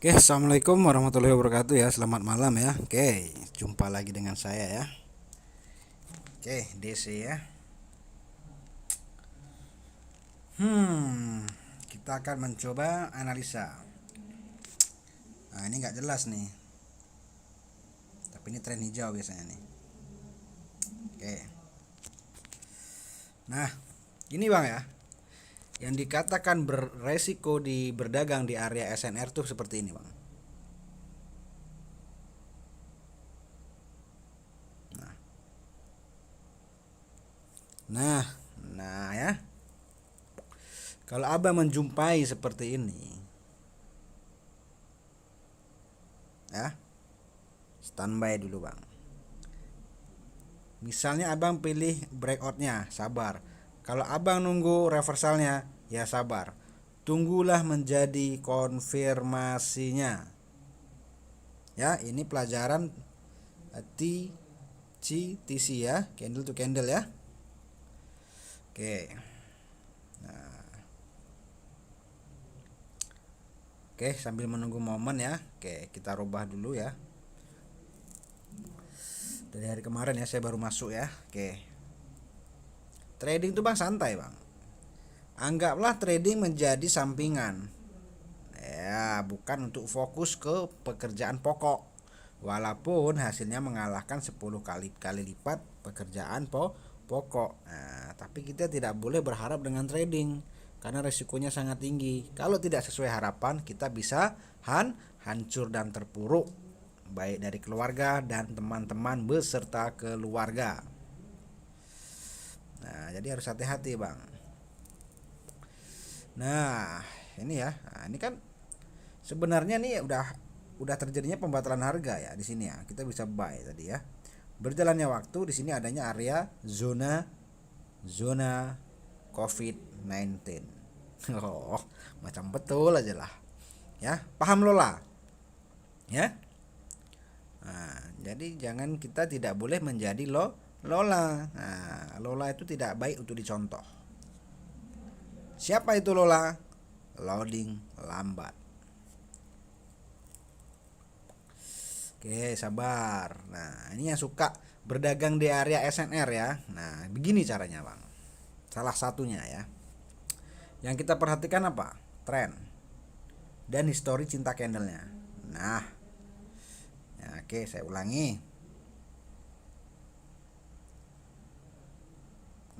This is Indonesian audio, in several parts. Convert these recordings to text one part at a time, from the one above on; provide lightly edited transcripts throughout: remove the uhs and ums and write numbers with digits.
Oke, assalamualaikum warahmatullahi wabarakatuh ya. Selamat malam ya. Oke, jumpa lagi dengan saya ya. Oke, DC ya. Hmm, kita akan mencoba analisa. Nah, ini nggak jelas nih. Tapi ini tren hijau biasanya nih. Oke. Nah, ini bang ya. Yang dikatakan beresiko di berdagang di area SNR tuh seperti ini bang. Nah, nah, nah ya. Kalau abang menjumpai seperti ini, ya, standby dulu bang. Misalnya abang pilih breakoutnya, sabar. Kalau abang nunggu reversalnya, ya sabar. Tunggulah menjadi konfirmasinya. Ya, ini pelajaran T C T C ya, candle to candle ya. Oke. Oke, sambil menunggu momen ya. Oke, kita rubah dulu ya. Dari hari kemarin ya, saya baru masuk ya. Oke. Trading tuh bang santai bang. Anggaplah trading menjadi sampingan. Ya, bukan untuk fokus ke pekerjaan pokok. Walaupun hasilnya mengalahkan 10 kali lipat pekerjaan pokok. Nah, tapi kita tidak boleh berharap dengan trading karena resikonya sangat tinggi. Kalau tidak sesuai harapan, kita bisa hancur dan terpuruk baik dari keluarga dan teman-teman beserta keluarga. Nah, jadi harus hati-hati, Bang. Nah, ini ya. Nah, ini kan sebenarnya nih udah terjadinya pembatalan harga ya di sini ya. Kita bisa buy tadi ya. Berjalannya waktu di sini adanya area zona zona COVID-19. Oh, macam betul aja lah. Ya, paham Lola? Ya. Nah, jadi jangan kita tidak boleh menjadi Lola. Nah, Lola itu tidak baik untuk dicontoh. Siapa itu Lola? Loading lambat. Oke, sabar. Nah, ini yang suka berdagang di area SNR ya. Nah, begini caranya, Bang. Salah satunya ya. Yang kita perhatikan apa? Tren dan histori cinta candlenya. Nah, ya, oke, saya ulangi.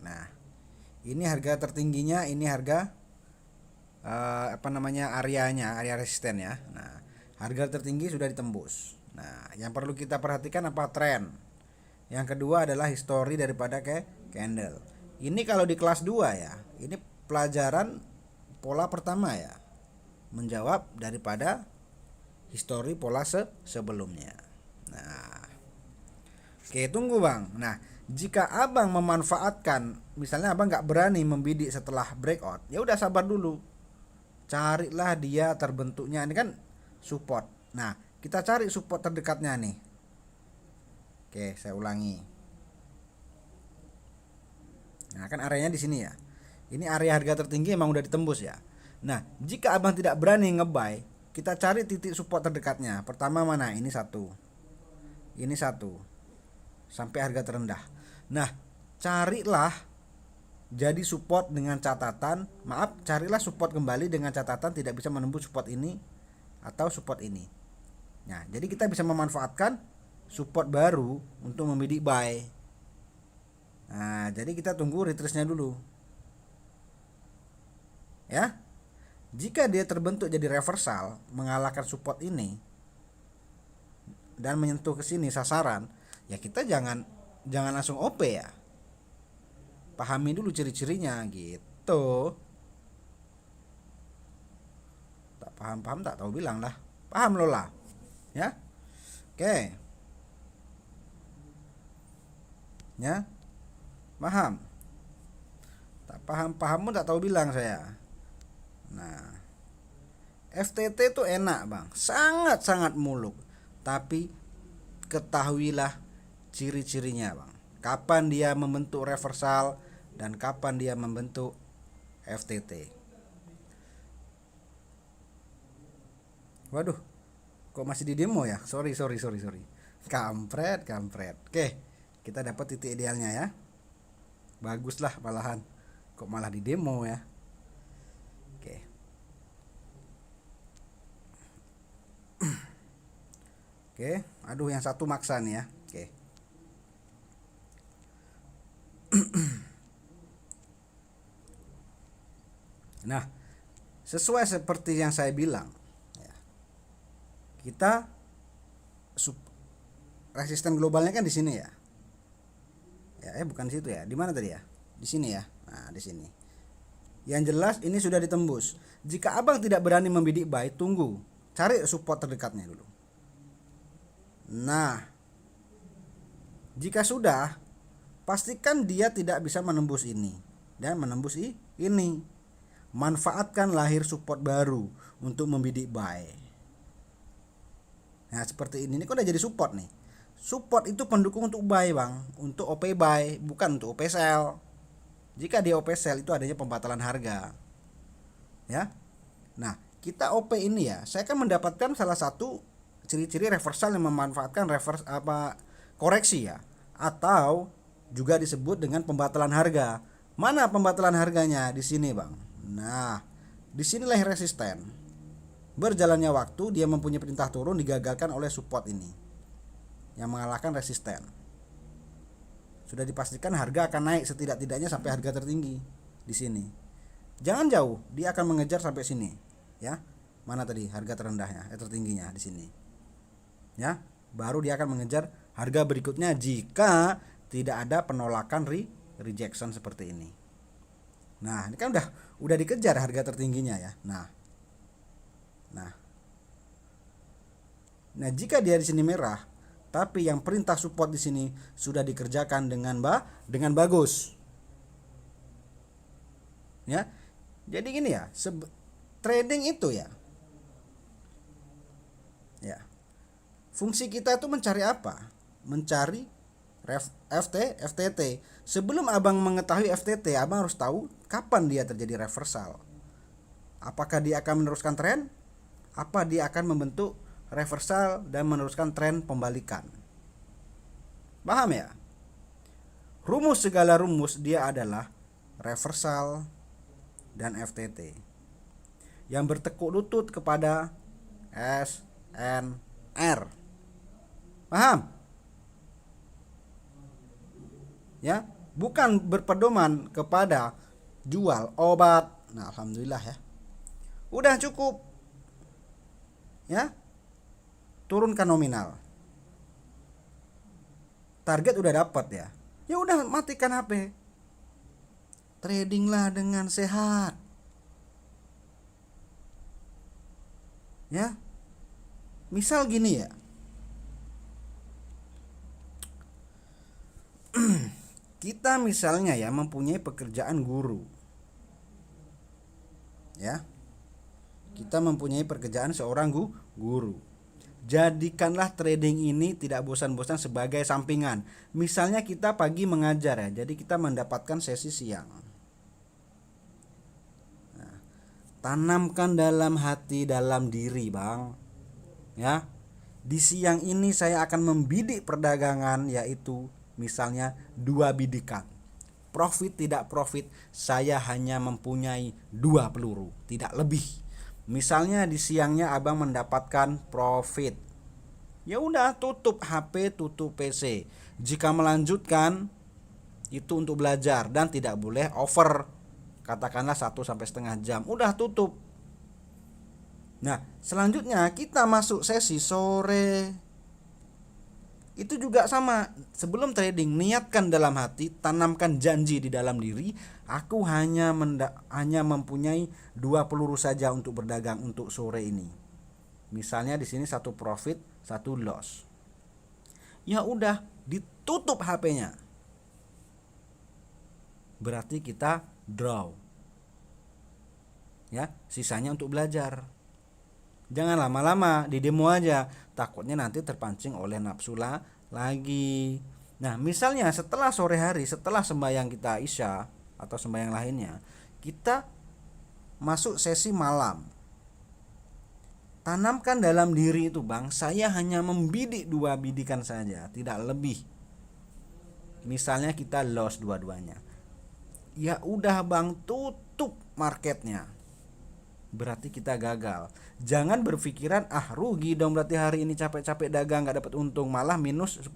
Nah, ini harga tertingginya, ini harga apa namanya areanya, area resisten ya. Nah, harga tertinggi sudah ditembus. Nah, yang perlu kita perhatikan apa tren. Yang kedua adalah histori daripada candle. Ini kalau di kelas 2 ya. Ini pelajaran pola pertama ya. Menjawab daripada histori pola sebelumnya. Nah, oke tunggu bang. Nah, jika abang memanfaatkan, misalnya abang nggak berani membidik setelah breakout, ya udah sabar dulu. Carilah dia terbentuknya ini kan support. Nah, kita cari support terdekatnya nih. Oke, saya ulangi. Nah, kan areanya di sini ya. Ini area harga tertinggi emang udah ditembus ya. Nah, jika abang tidak berani ngebuy, kita cari titik support terdekatnya. Pertama mana? Ini satu. Ini satu. Sampai harga terendah. Nah, carilah jadi support dengan catatan, maaf, carilah support kembali dengan catatan tidak bisa menembus support ini atau support ini. Nah, jadi kita bisa memanfaatkan support baru untuk membidik buy. Nah, jadi kita tunggu retracenya dulu. Ya. Jika dia terbentuk jadi reversal, mengalahkan support ini dan menyentuh ke sini sasaran, ya kita jangan langsung OP ya. Pahami dulu ciri-cirinya gitu. Tak paham tak tahu bilang lah. Paham lo lah. Ya. Oke. Ya. Paham. Tak paham tak tahu bilang saya. Nah, FTT tuh enak bang, sangat muluk. Tapi ketahuilah ciri-cirinya bang. Kapan dia membentuk reversal dan kapan dia membentuk FTT. Waduh, Kok masih di demo ya? Sorry. Kampret. Oke, kita dapat titik idealnya ya. Baguslah malahan. Kok malah di demo ya? Oke. Oke, aduh yang satu maksa nih ya. Oke. Nah, sesuai seperti yang saya bilang, ya, kita resisten globalnya kan di sini ya. Bukan di situ ya. Di mana tadi ya? Di sini ya. Nah, di sini. Yang jelas ini sudah ditembus. Jika abang tidak berani membidik buy, tunggu. Cari support terdekatnya dulu. Nah, jika sudah, pastikan dia tidak bisa menembus ini dan menembus ini. Manfaatkan lahir support baru untuk membidik buy. Nah, seperti ini kok udah jadi support nih. Support itu pendukung untuk buy, Bang, untuk OP buy, bukan untuk OP sell. Jika di OP sell itu adanya pembatalan harga. Ya. Nah, kita OP ini ya, saya kan mendapatkan salah satu ciri-ciri reversal yang memanfaatkan koreksi ya, atau juga disebut dengan pembatalan harga. Mana pembatalan harganya? Di sini, Bang. Nah, disinilah resisten. Berjalannya waktu dia mempunyai perintah turun digagalkan oleh support ini yang mengalahkan resisten. Sudah dipastikan harga akan naik setidak-tidaknya sampai harga tertinggi di sini. Jangan jauh, dia akan mengejar sampai sini, ya. Mana tadi harga terendahnya, tertingginya di sini. Ya, baru dia akan mengejar harga berikutnya jika tidak ada penolakan rejection seperti ini. Nah, ini kan udah dikejar harga tertingginya ya. Nah, jika dia di sini merah, tapi yang perintah support di sini sudah dikerjakan dengan bagus. Ya. Jadi gini ya, trading itu ya. Ya. Fungsi kita itu mencari apa? Mencari FTT. Sebelum abang mengetahui FTT, abang harus tahu kapan dia terjadi reversal. Apakah dia akan meneruskan tren? Apa dia akan membentuk reversal dan meneruskan tren pembalikan? Paham ya? Rumus segala rumus dia adalah reversal dan FTT yang bertekuk lutut kepada SNR. Paham? Ya, bukan berpedoman kepada jual obat. Nah, alhamdulillah ya. Udah cukup. Ya. Turunkan nominal. Target udah dapat ya. Ya udah matikan HP. Tradinglah dengan sehat. Ya. Misal gini ya. Kita misalnya ya mempunyai pekerjaan guru. Ya. Kita mempunyai pekerjaan seorang guru. Jadikanlah trading ini tidak bosan-bosan sebagai sampingan. Misalnya kita pagi mengajar ya, jadi kita mendapatkan sesi siang. Nah, tanamkan dalam hati, dalam diri, Bang. Ya. Di siang ini saya akan membidik perdagangan, yaitu misalnya 2 bidikan. Profit tidak profit, saya hanya mempunyai 2 peluru, tidak lebih. Misalnya di siangnya abang mendapatkan profit, ya udah tutup HP, tutup PC. Jika melanjutkan itu untuk belajar dan tidak boleh over, katakanlah 1-1,5 jam, udah tutup. Nah, selanjutnya kita masuk sesi sore. Itu juga sama, sebelum trading niatkan dalam hati, tanamkan janji di dalam diri, aku hanya mempunyai 2 peluru saja untuk berdagang untuk sore ini. Misalnya di sini 1 profit, 1 loss. Ya udah, ditutup HP-nya. Berarti kita draw. Ya, sisanya untuk belajar. Jangan lama-lama di demo aja, takutnya nanti terpancing oleh nafsu lagi. Nah, misalnya setelah sore hari, setelah sembahyang kita Isya atau sembahyang lainnya, kita masuk sesi malam. Tanamkan dalam diri itu, Bang, saya hanya membidik 2 bidikan saja, tidak lebih. Misalnya kita loss dua-duanya. Ya udah, Bang, tutup marketnya. Berarti kita gagal. Jangan berpikiran rugi dong, berarti hari ini capek-capek dagang nggak dapat untung, malah minus 10.000.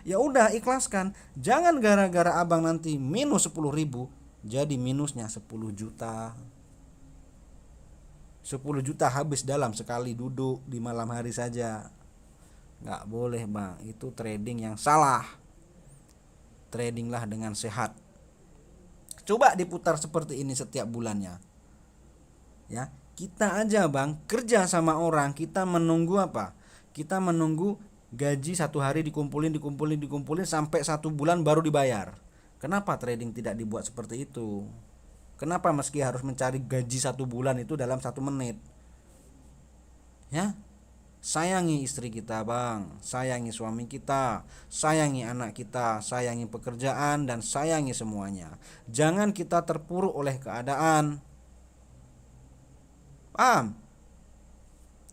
Ya udah, ikhlaskan. Jangan gara-gara abang nanti minus 10.000 jadi minusnya 10 juta. 10 juta habis dalam sekali duduk di malam hari saja. Nggak boleh, Bang, itu trading yang salah. Tradinglah dengan sehat. Coba diputar seperti ini setiap bulannya. Ya, kita aja, Bang, kerja sama orang, kita menunggu apa? Kita menunggu gaji 1 hari dikumpulin sampai 1 bulan baru dibayar. Kenapa trading tidak dibuat seperti itu? Kenapa meski harus mencari gaji 1 bulan itu dalam 1 menit? Ya, sayangi istri kita, Bang, sayangi suami kita, sayangi anak kita, sayangi pekerjaan, dan sayangi semuanya. Jangan kita terpuruk oleh keadaan. Paham?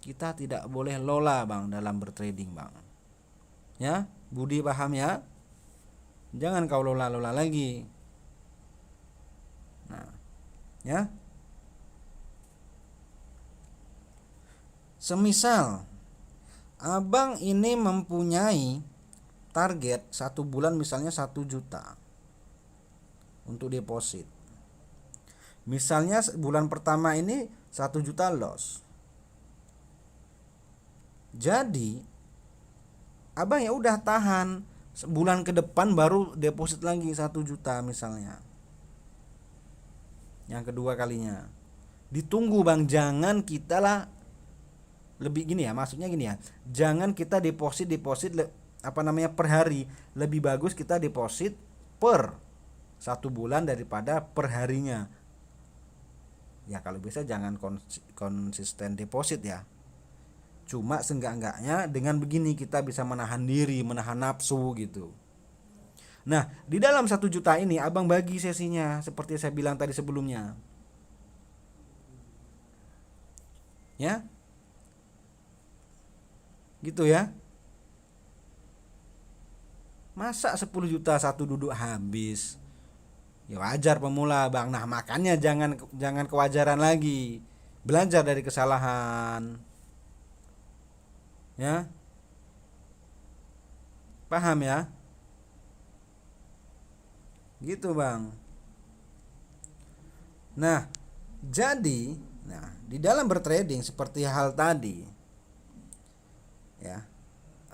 Kita tidak boleh lola, Bang, dalam bertrading, Bang. Ya, Budi paham ya? Jangan kau lola-lola lagi. Nah, ya. Semisal abang ini mempunyai target 1 bulan misalnya 1 juta untuk deposit. Misalnya bulan pertama ini 1 juta loss. Jadi abang ya udah tahan, sebulan ke depan baru deposit lagi 1 juta misalnya. Yang kedua kalinya. Ditunggu, Bang, jangan kita lah lebih gini ya, maksudnya gini ya. Jangan kita deposit per hari. Lebih bagus kita deposit per 1 bulan daripada per harinya. Ya kalau bisa jangan konsisten deposit ya. Cuma seenggak-enggaknya dengan begini kita bisa menahan diri, menahan nafsu gitu. Nah, di dalam 1 juta ini abang bagi sesinya seperti saya bilang tadi sebelumnya. Ya. Gitu ya. Masa 10 juta satu duduk habis? Ya wajar pemula, Bang. Nah, makanya jangan kewajaran lagi. Belajar dari kesalahan. Ya. Paham ya? Gitu, Bang. Nah, jadi di dalam bertrading seperti hal tadi, ya,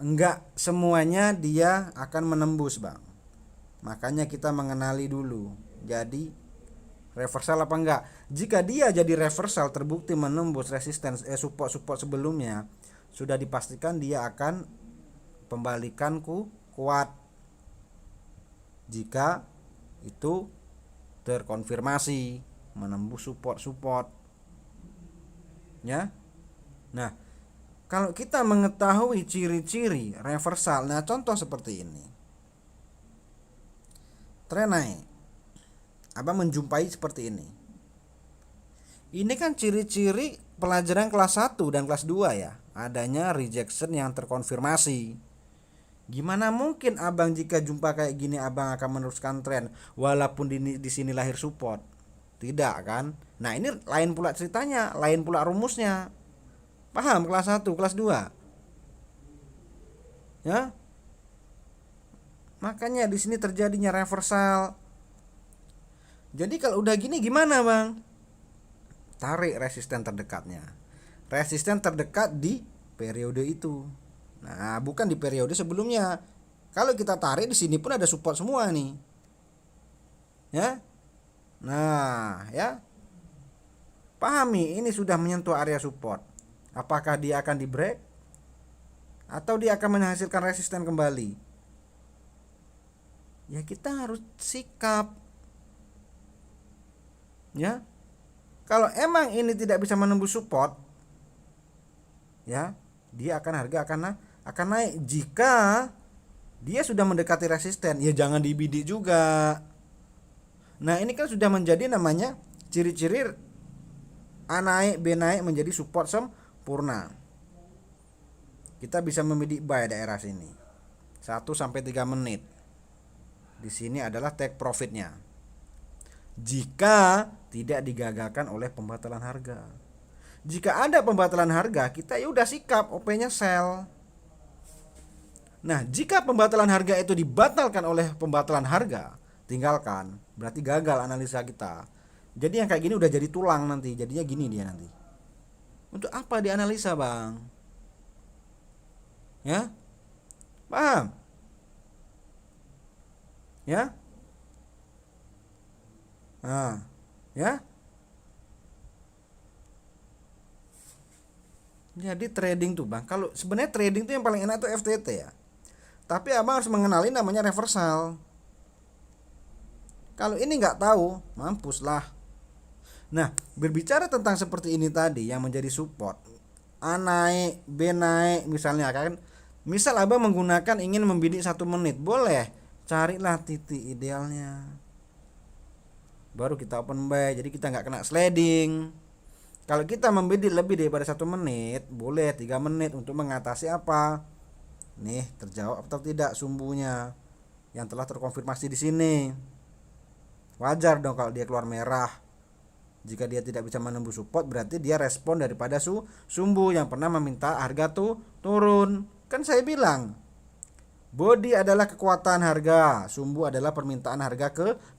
enggak semuanya dia akan menembus, Bang. Makanya kita mengenali dulu. Jadi reversal apa enggak? Jika dia jadi reversal terbukti menembus resisten support sebelumnya, sudah dipastikan dia akan pembalikanku kuat. Jika itu terkonfirmasi menembus support. Ya. Nah, kalau kita mengetahui ciri-ciri reversal, nah contoh seperti ini. Tren naik. Abang menjumpai seperti ini. Ini kan ciri-ciri pelajaran kelas 1 dan kelas 2 ya. Adanya rejection yang terkonfirmasi. Gimana mungkin abang jika jumpa kayak gini abang akan meneruskan tren walaupun di sini lahir support? Tidak kan? Nah, ini lain pula ceritanya, lain pula rumusnya. Paham kelas 1, kelas 2? Ya? Makanya di sini terjadinya reversal. Jadi kalau udah gini gimana, Bang? Tarik resisten terdekatnya. Resisten terdekat di periode itu. Nah, bukan di periode sebelumnya. Kalau kita tarik di sini pun ada support semua nih. Ya. Nah, ya. Pahami, ini sudah menyentuh area support. Apakah dia akan di break atau dia akan menghasilkan resisten kembali? Ya kita harus sikap. Ya. Kalau emang ini tidak bisa menembus support, ya, harga akan naik. Jika dia sudah mendekati resisten, ya jangan dibidik juga. Nah, ini kan sudah menjadi namanya ciri-ciri A naik, B naik menjadi support sempurna. Kita bisa membidik buy daerah sini 1-3 menit. Di sini adalah take profitnya. Jika tidak digagalkan oleh pembatalan harga. Jika ada pembatalan harga, kita ya udah sikap OP-nya sell. Nah, jika pembatalan harga itu dibatalkan oleh pembatalan harga, tinggalkan. Berarti gagal analisa kita. Jadi yang kayak gini udah jadi tulang nanti. Jadinya gini dia nanti. Untuk apa dianalisa, Bang? Ya? Paham? Ya? Nah, ya? Jadi trading tuh, Bang. Kalau sebenarnya trading tuh yang paling enak tuh FTT ya. Tapi Abang harus mengenali namanya reversal. Kalau ini nggak tahu, mampus lah. Nah, berbicara tentang seperti ini tadi yang menjadi support, A naik, B naik misalnya kan. Misal Abang menggunakan ingin membidik 1 menit, boleh. Carilah titik idealnya. Baru kita open buy, jadi kita nggak kena sliding. Kalau kita membidik lebih daripada 1 menit, boleh 3 menit untuk mengatasi apa? Nih, terjawab atau tidak sumbunya yang telah terkonfirmasi di sini. Wajar dong kalau dia keluar merah. Jika dia tidak bisa menembus support, berarti dia respon daripada sumbu yang pernah meminta harga tuh turun. Kan saya bilang, body adalah kekuatan harga, sumbu adalah permintaan harga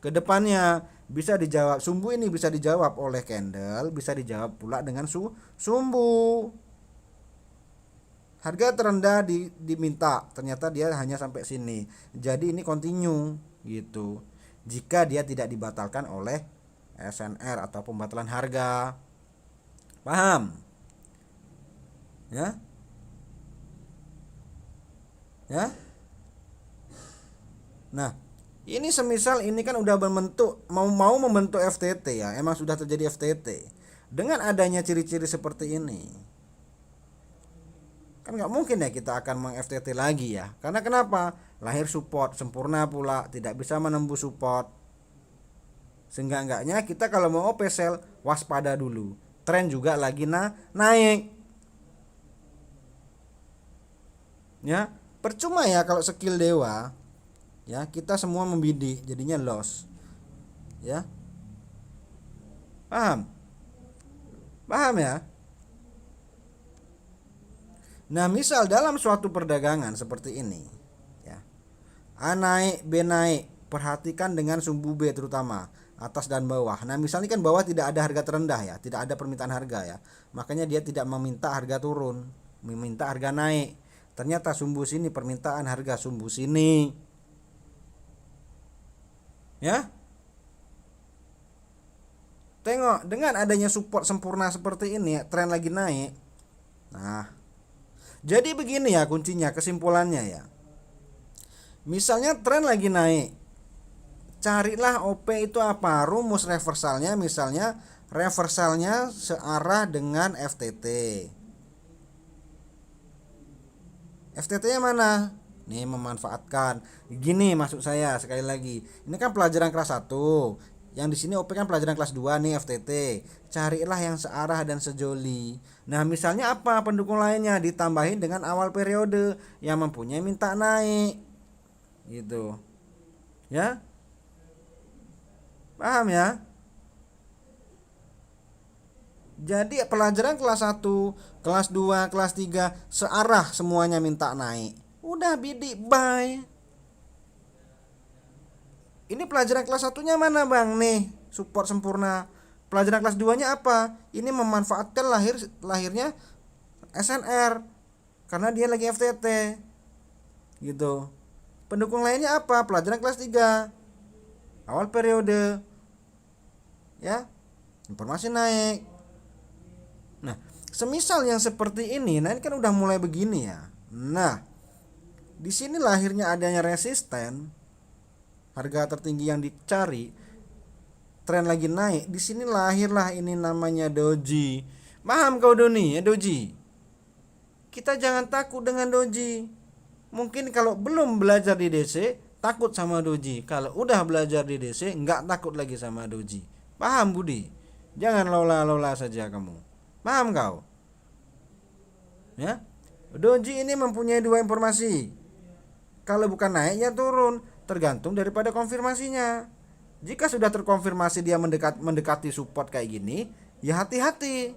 ke depannya. Bisa dijawab, sumbu ini bisa dijawab oleh candle, bisa dijawab pula dengan sumbu. Harga terendah diminta, ternyata dia hanya sampai sini. Jadi ini continue gitu. Jika dia tidak dibatalkan oleh SNR atau pembatalan harga. Paham? Ya? Ya? Nah, ini semisal ini kan udah membentuk mau membentuk FTT ya. Emang sudah terjadi FTT. Dengan adanya ciri-ciri seperti ini, kan nggak mungkin ya kita akan meng-FTT lagi ya. Karena kenapa? Lahir support sempurna pula, tidak bisa menembus support. Seenggak-enggaknya kita kalau mau OP sell waspada dulu. Tren juga lagi naik. Ya, percuma ya kalau skill dewa. Ya, kita semua membidik jadinya loss. Ya. Paham? Paham ya? Nah, misal dalam suatu perdagangan seperti ini, ya. A naik, B naik, perhatikan dengan sumbu B terutama. Atas dan bawah. Nah, misalnya kan bawah tidak ada harga terendah ya, tidak ada permintaan harga ya. Makanya dia tidak meminta harga turun, meminta harga naik. Ternyata sumbu sini permintaan harga sumbu sini. Ya. Tengok, dengan adanya support sempurna seperti ini, tren lagi naik. Nah, jadi begini ya kuncinya, kesimpulannya ya. Misalnya tren lagi naik, carilah OP itu apa? Rumus reversalnya misalnya reversalnya searah dengan FTT. FTT-nya mana? Nih memanfaatkan. Gini maksud saya sekali lagi. Ini kan pelajaran kelas 1. Yang di sini OP kan pelajaran kelas 2 nih FTT. Carilah yang searah dan sejoli. Nah, misalnya apa pendukung lainnya ditambahin dengan awal periode yang mempunyai minta naik. Gitu. Ya? Paham ya? Jadi pelajaran kelas 1, kelas 2, kelas 3 searah semuanya minta naik. Udah bidik buy. Ini pelajaran kelas 1-nya mana, Bang? Nih, support sempurna. Pelajaran kelas 2-nya apa? Ini memanfaatkan lahirnya SNR karena dia lagi FTT. Gitu. Pendukung lainnya apa? Pelajaran kelas 3. Awal periode. Ya. Informasi naik. Nah, semisal yang seperti ini, nah ini kan udah mulai begini ya. Nah, di sini lahirnya adanya resisten, harga tertinggi yang dicari, tren lagi naik. Di sini lahirlah ini namanya doji. Paham kau Doni ya doji? Kita jangan takut dengan doji. Mungkin kalau belum belajar di DC takut sama doji. Kalau udah belajar di DC nggak takut lagi sama doji. Paham Budi? Jangan lola-lola saja kamu. Paham kau? Ya. Doji ini mempunyai dua informasi. Kalau bukan naik ya turun, tergantung daripada konfirmasinya. Jika sudah terkonfirmasi dia mendekati support kayak gini, ya hati-hati.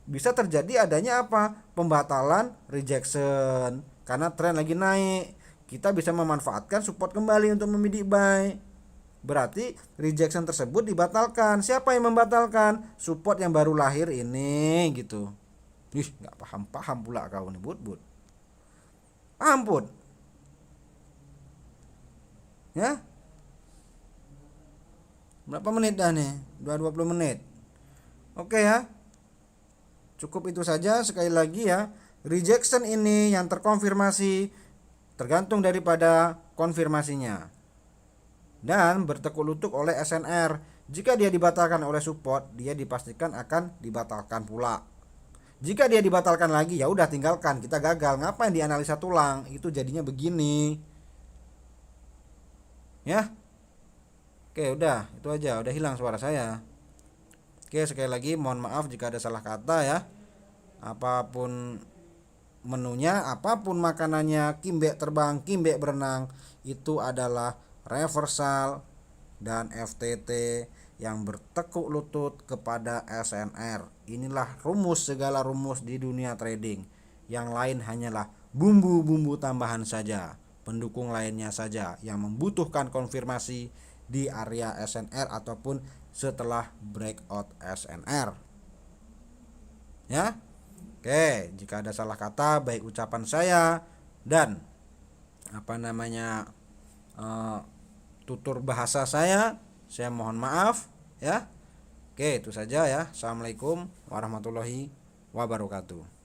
Bisa terjadi adanya apa? Pembatalan, rejection. Karena tren lagi naik, kita bisa memanfaatkan support kembali untuk membidik buy. Berarti rejection tersebut dibatalkan. Siapa yang membatalkan? Support yang baru lahir ini gitu. Ih, nggak paham pula kau nih, but. Paham pun? Ya? Berapa menit dah nih? 20 menit. Oke ya. Cukup itu saja. Sekali lagi ya, rejection ini yang terkonfirmasi tergantung daripada konfirmasinya. Dan bertekuk lutut oleh SNR. Jika dia dibatalkan oleh support, dia dipastikan akan dibatalkan pula. Jika dia dibatalkan lagi, ya udah tinggalkan, kita gagal. Ngapain dianalisa tulang? Itu jadinya begini. Ya. Oke, udah, itu aja. Udah hilang suara saya. Oke, sekali lagi mohon maaf jika ada salah kata ya. Apapun menunya, apapun makanannya, kimbek terbang, kimbek berenang, itu adalah reversal dan FTT yang bertekuk lutut kepada SNR. Inilah rumus segala rumus di dunia trading. Yang lain hanyalah bumbu-bumbu tambahan saja, pendukung lainnya saja yang membutuhkan konfirmasi di area SNR ataupun setelah breakout SNR. Ya. Oke, jika ada salah kata baik ucapan saya dan tutur bahasa saya mohon maaf ya. Oke, itu saja ya. Assalamualaikum warahmatullahi wabarakatuh.